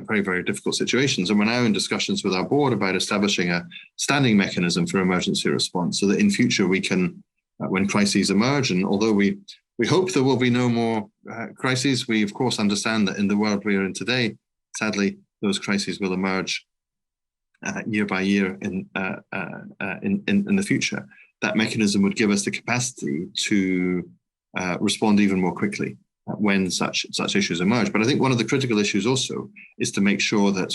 very, very difficult situations. And we're now in discussions with our board about establishing a standing mechanism for emergency response so that in future we can, when crises emerge, and although we hope there will be no more crises, we of course understand that in the world we are in today, sadly, those crises will emerge year by year in the future. That mechanism would give us the capacity to respond even more quickly when such issues emerge. But I think one of the critical issues also is to make sure that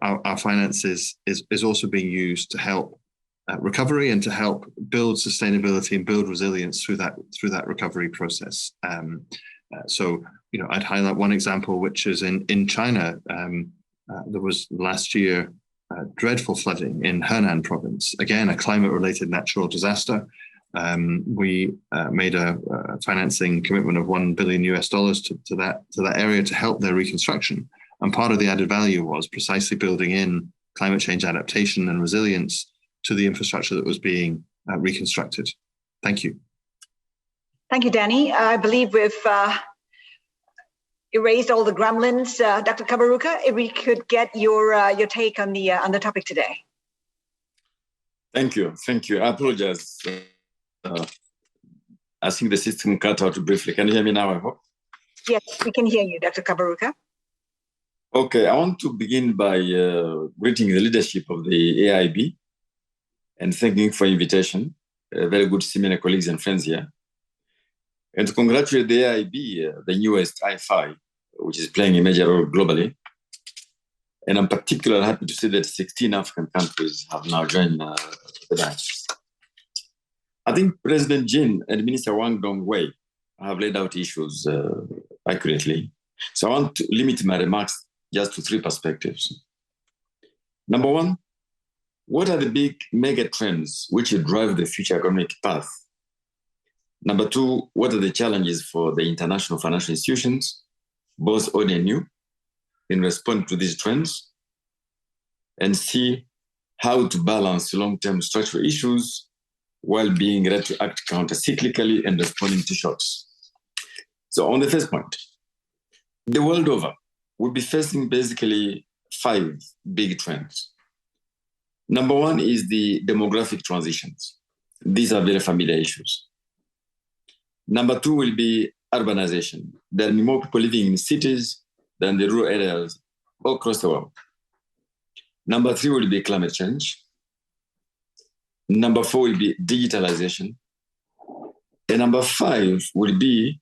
our finances is also being used to help recovery and to help build sustainability and build resilience through that recovery process. So I'd highlight one example, which is in China. There was last year dreadful flooding in Henan province. Again, a climate-related natural disaster. We made a financing commitment of $1 billion to that area to help their reconstruction. And part of the added value was precisely building in climate change adaptation and resilience to the infrastructure that was being reconstructed. Thank you. Thank you, Danny. I believe we've erased all the gremlins. Dr. Kabaruka, if we could get your take on the topic today. Thank you. I apologize. I think the system cut out briefly. Can you hear me now, I hope? Yes, we can hear you, Dr. Kabaruka. Okay, I want to begin by greeting the leadership of the AIIB and thanking for invitation. Very good to see many colleagues and friends here. And to congratulate the AIIB, the newest IFI, which is playing a major role globally. And I'm particularly happy to see that 16 African countries have now joined the dance. I think President Jin and Minister Wang Dongwei have laid out issues accurately. So I want to limit my remarks just to three perspectives. Number one, what are the big mega trends which will drive the future economic path? Number two, what are the challenges for the international financial institutions, both old and new, in response to these trends? And see how to balance long-term structural issues while being ready to act counter-cyclically and responding to shocks. So on the first point, the world over, we'll be facing basically 5 big trends. Number one is the demographic transitions. These are very familiar issues. Number two will be urbanization. There will be more people living in cities than the rural areas all across the world. Number three will be climate change. Number four will be digitalization. And number 5 will be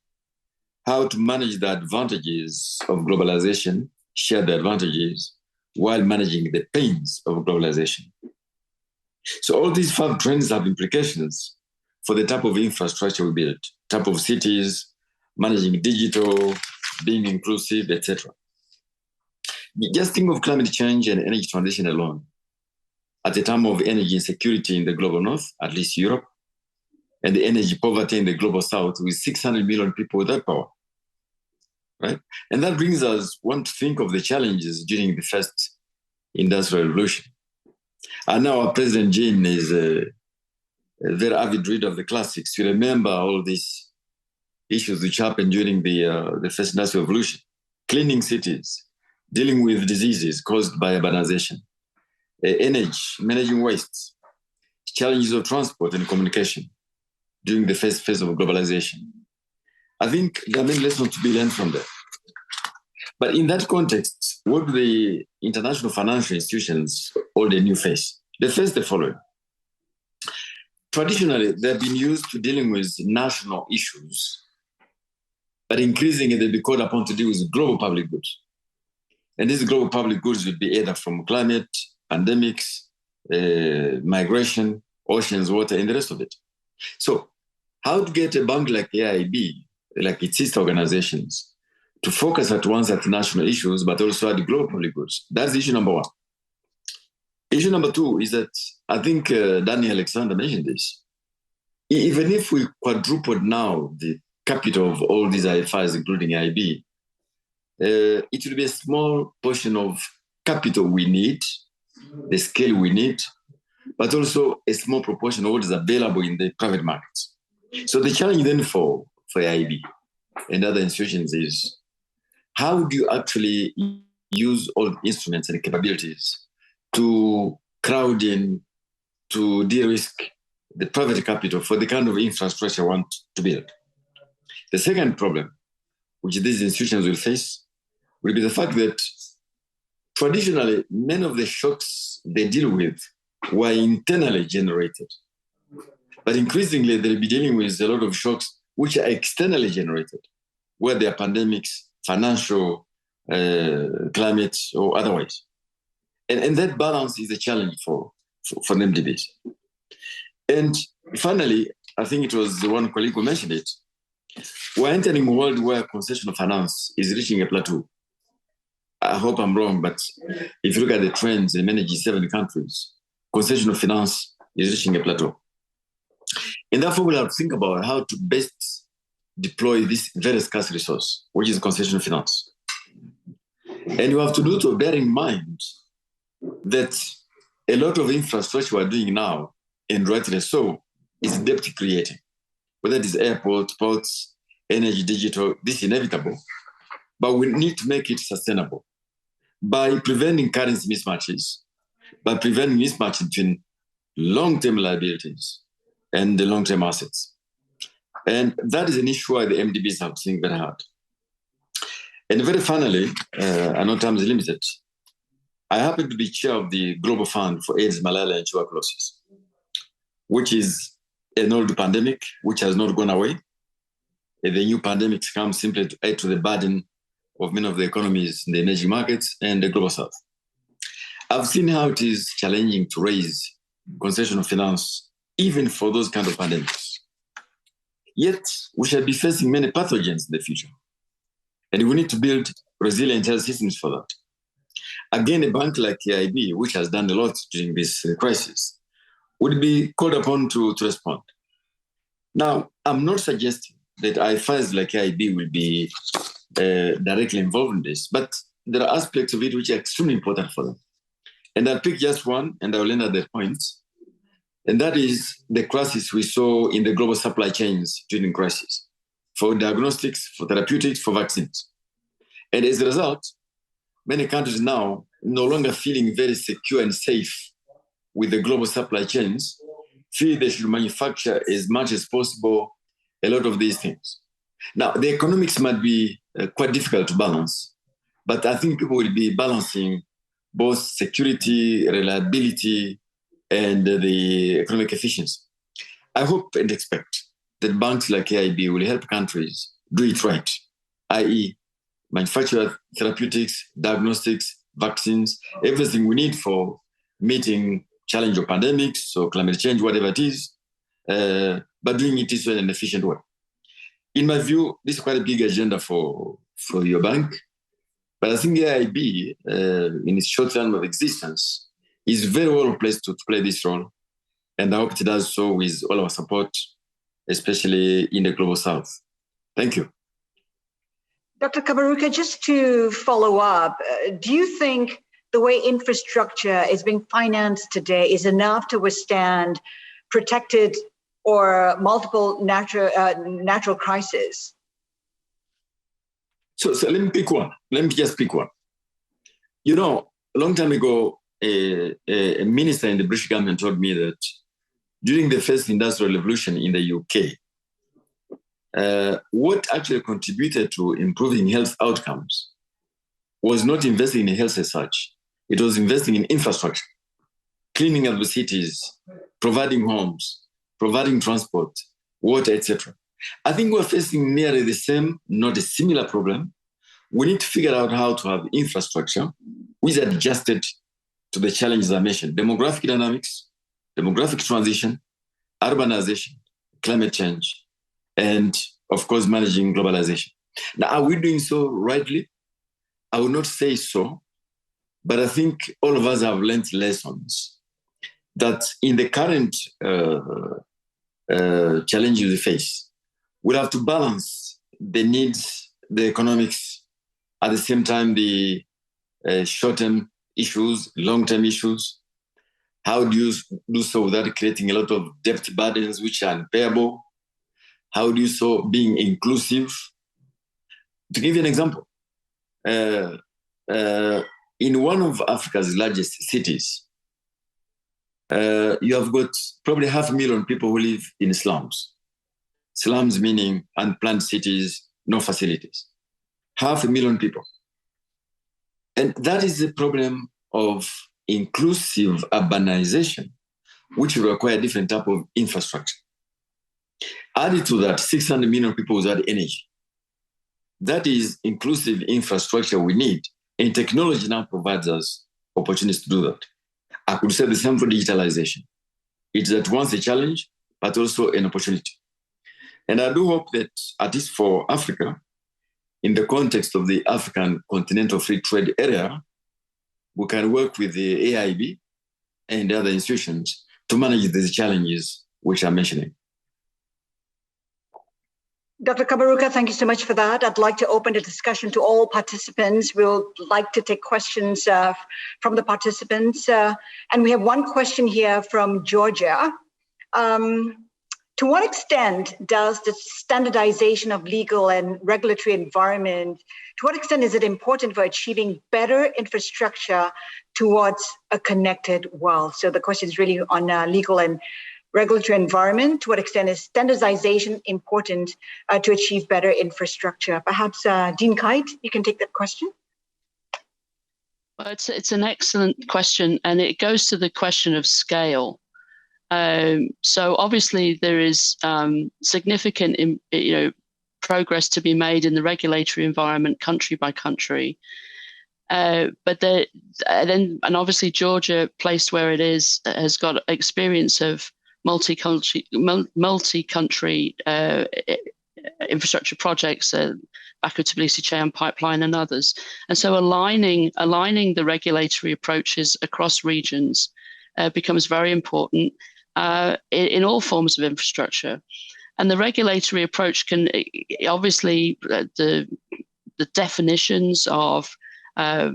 how to manage the advantages of globalization, share the advantages, while managing the pains of globalization. So all these 5 trends have implications for the type of infrastructure we build, type of cities, managing digital, being inclusive, etc. Just think of climate change and energy transition alone. At a time of energy insecurity in the global north, at least Europe, and the energy poverty in the global south with 600 million people without power, right? And that brings us to think of the challenges during the first industrial revolution. And now our President Jin is a very avid reader of the classics. You remember all these issues which happened during the first industrial revolution: cleaning cities, dealing with diseases caused by urbanization, energy, managing wastes, challenges of transport and communication during the first phase of globalization. I think there are many lessons to be learned from that. But in that context, what do the international financial institutions hold a new face? They face the following. Traditionally, they've been used to dealing with national issues, but increasingly they'll be called upon to deal with global public goods. And these global public goods would be either from climate, pandemics, migration, oceans, water, and the rest of it. So how to get a bank like AIIB, like its sister organizations, to focus at once at national issues, but also at the global public goods? That's issue number one. Issue number two is that, I think Danny Alexander mentioned this, even if we quadrupled now the capital of all these IFIs, including AIIB, it will be a small portion of capital we need, the scale we need, but also a small proportion of what is available in the private markets. So the challenge then for AIIB and other institutions is, how do you actually use all the instruments and capabilities to crowd in, to de-risk the private capital for the kind of infrastructure you want to build? The second problem, which these institutions will face, will be the fact that traditionally, many of the shocks they deal with were internally generated. But increasingly, they'll be dealing with a lot of shocks which are externally generated, whether they are pandemics, financial, climate, or otherwise. And that balance is a challenge for them to beat. And finally, I think it was the one colleague who mentioned it, we're entering a world where concessional finance is reaching a plateau. I hope I'm wrong, but if you look at the trends in many G7 countries, concessional finance is reaching a plateau. And therefore, we'll have to think about how to best deploy this very scarce resource, which is concessional finance. And you have to do to bear in mind that a lot of infrastructure we're doing now, and rightly so, is debt creating. Whether it is airports, ports, energy, digital, this is inevitable. but we need to make it sustainable by preventing currency mismatches, by preventing mismatch between long-term liabilities and the long-term assets. And that is an issue why the MDBs have to think very hard. And very finally, I know time is limited, I happen to be chair of the Global Fund for AIDS, Malaria, and Tuberculosis, which is an old pandemic which has not gone away. And the new pandemics come simply to add to the burden of many of the economies in the emerging markets and the global south. I've seen how it is challenging to raise concessional finance, even for those kind of pandemics. Yet, we shall be facing many pathogens in the future. And we need to build resilient health systems for that. Again, a bank like AIIB, which has done a lot during this crisis, would be called upon to respond. Now, I'm not suggesting that IFIs like AIIB will be directly involved in this, but there are aspects of it which are extremely important for them. And I'll pick just one, and I'll end at that point. And that is the crisis we saw in the global supply chains during crisis, for diagnostics, for therapeutics, for vaccines. And as a result, many countries now no longer feeling very secure and safe with the global supply chains, feel they should manufacture as much as possible a lot of these things. Now, the economics might be quite difficult to balance, but I think people will be balancing both security, reliability, and the economic efficiency. I hope and expect that banks like AIIB will help countries do it right, i.e., manufacture therapeutics, diagnostics, vaccines, everything we need for meeting challenge of pandemics or climate change, whatever it is, but doing it in an efficient way. In my view, this is quite a big agenda for your bank, but I think AIIB, in its short term of existence, is very well placed to play this role, and I hope it does so with all our support, especially in the global south. Thank you. Dr. Kaberuka, just to follow up, do you think the way infrastructure is being financed today is enough to withstand protected or multiple natural crises? So let me pick one. Let me just pick one. You know, a long time ago, a minister in the British government told me that during the first industrial revolution in the UK, what actually contributed to improving health outcomes was not investing in health as such. It was investing in infrastructure, cleaning up the cities, providing homes, providing transport, water, etc. I think we're facing nearly the same, not a similar problem. We need to figure out how to have infrastructure which is adjusted to the challenges I mentioned: demographic dynamics, demographic transition, urbanization, climate change, and of course, managing globalization. Now, are we doing so rightly? I would not say so, but I think all of us have learned lessons that in the current challenges we face, we'll have to balance the needs, the economics, at the same time, the short-term issues, long-term issues. How do you do so without creating a lot of debt burdens which are unbearable? How do you so being inclusive? To give you an example, in one of Africa's largest cities, you have got probably 500,000 people who live in slums. Slums meaning unplanned cities, no facilities. 500,000 people. And that is the problem of inclusive urbanization, which will require a different type of infrastructure. Added to that, 600 million people without energy. That is inclusive infrastructure we need, and technology now provides us opportunities to do that. I could say the same for digitalization. It's at once a challenge, but also an opportunity. And I do hope that, at least for Africa, in the context of the African Continental Free Trade Area, we can work with the AIIB and the other institutions to manage these challenges which I'm mentioning. Dr. Kaberuka, thank you so much for that. I'd like to open the discussion to all participants. We'll like to take questions from the participants. And we have one question here from Georgia. To To what extent does the standardization of legal and regulatory environment, to what extent is it important for achieving better infrastructure towards a connected world? So the question is really on legal and regulatory environment. To what extent is standardization important to achieve better infrastructure? Perhaps Dean Kite, you can take that question. Well, it's an excellent question, and it goes to the question of scale. So obviously there is significant, progress to be made in the regulatory environment, country by country. But obviously Georgia, placed where it is, has got experience of multi-country infrastructure projects, Baku Tbilisi-Ceyhan pipeline and others. And so aligning the regulatory approaches across regions becomes very important in all forms of infrastructure. And the regulatory approach can obviously, the definitions of, for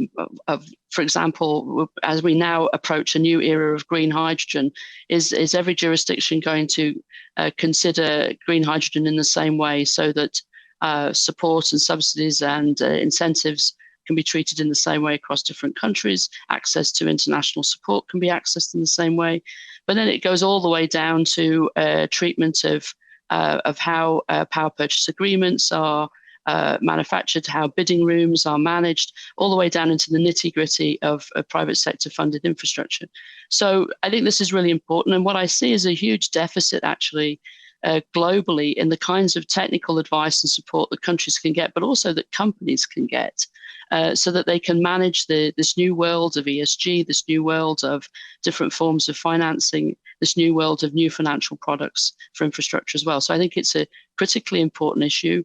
example, as we now approach a new era of green hydrogen, is every jurisdiction going to consider green hydrogen in the same way, so that support and subsidies and incentives can be treated in the same way across different countries. Access to international support can be accessed in the same way. But then it goes all the way down to treatment of how power purchase agreements are manufactured, how bidding rooms are managed, all the way down into the nitty-gritty of private sector funded infrastructure. So I think this is really important. And what I see is a huge deficit actually globally in the kinds of technical advice and support that countries can get, but also that companies can get, so that they can manage this new world of ESG, this new world of different forms of financing, this new world of new financial products for infrastructure as well. So I think it's a critically important issue.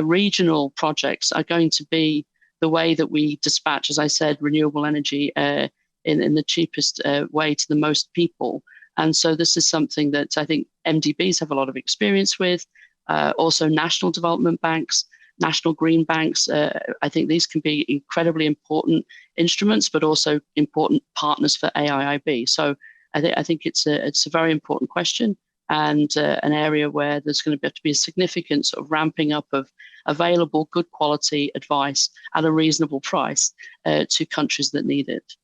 Regional projects are going to be the way that we dispatch, as I said, renewable energy in the cheapest way to the most people. And so this is something that I think MDBs have a lot of experience with. Also national development banks, national green banks. I think these can be incredibly important instruments, but also important partners for AIIB. So I think it's a very important question, and an area where there's going to have to be a significant sort of ramping up of available good quality advice at a reasonable price to countries that need it.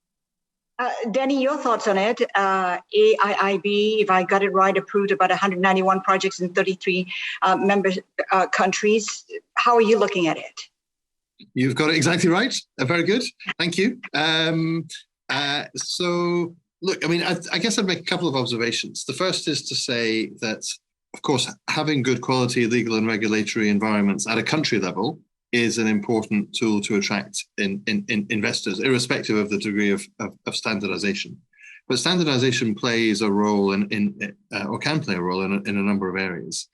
Danny, your thoughts on it? AIIB, if I got it right, approved about 191 projects in 33 member countries. How are you looking at it? You've got it exactly right. Very good. Thank you. So, look, I mean, I guess I'd make a couple of observations. The first is to say that, of course, having good quality legal and regulatory environments at a country level is an important tool to attract investors, irrespective of the degree of standardization. But standardization plays a role or can play a role in a number of areas.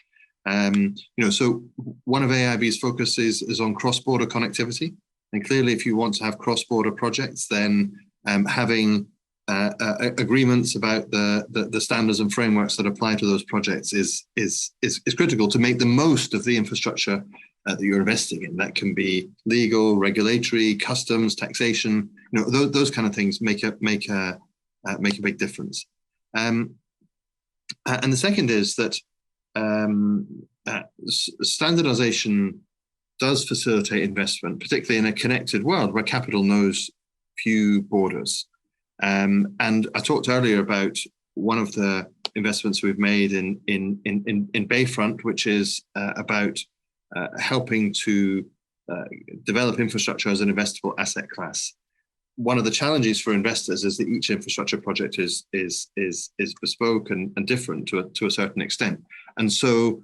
So one of AIIB's focus is on cross-border connectivity. And clearly, if you want to have cross-border projects, then having agreements about the standards and frameworks that apply to those projects is critical to make the most of the infrastructure that you're investing in. That can be legal, regulatory, customs, taxation. Those kind of things make a big difference. And the second is that standardization does facilitate investment, particularly in a connected world where capital knows few borders. And I talked earlier about one of the investments we've made in Bayfront, which is about helping to develop infrastructure as an investable asset class. One of the challenges for investors is that each infrastructure project is bespoke and different to a certain extent. And so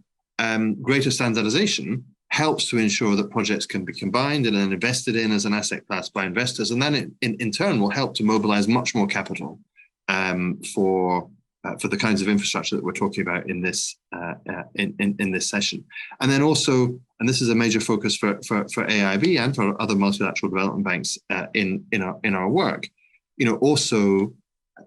greater standardization helps to ensure that projects can be combined and then invested in as an asset class by investors. And then it, in turn, will help to mobilize much more capital for the kinds of infrastructure that we're talking about in this session. And then also, and this is a major focus for AIIB and for other multilateral development banks in our work, also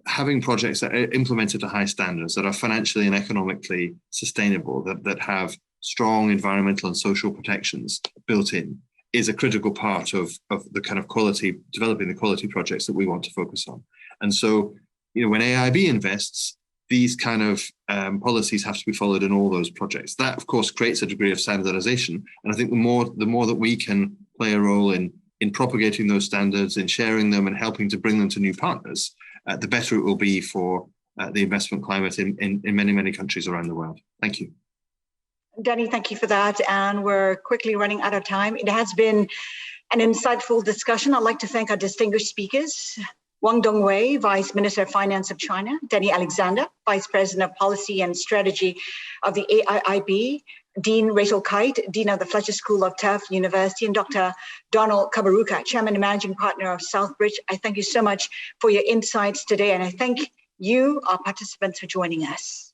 having projects that are implemented to high standards, that are financially and economically sustainable, that have strong environmental and social protections built in, is a critical part of the kind of quality, developing the quality projects that we want to focus on. And so, when AIIB invests, these kind of policies have to be followed in all those projects. That, of course, creates a degree of standardization. And I think the more that we can play a role in propagating those standards, in sharing them and helping to bring them to new partners, the better it will be for the investment climate in many, many countries around the world. Thank you. Danny, thank you for that. And we're quickly running out of time. It has been an insightful discussion. I'd like to thank our distinguished speakers, Wang Dongwei, Vice Minister of Finance of China, Danny Alexander, Vice President of Policy and Strategy of the AIIB, Dean Rachel Kite, Dean of the Flagship School of Tufts University, and Dr. Donald Kabaruka, Chairman and Managing Partner of Southbridge. I thank you so much for your insights today, and I thank you, our participants, for joining us.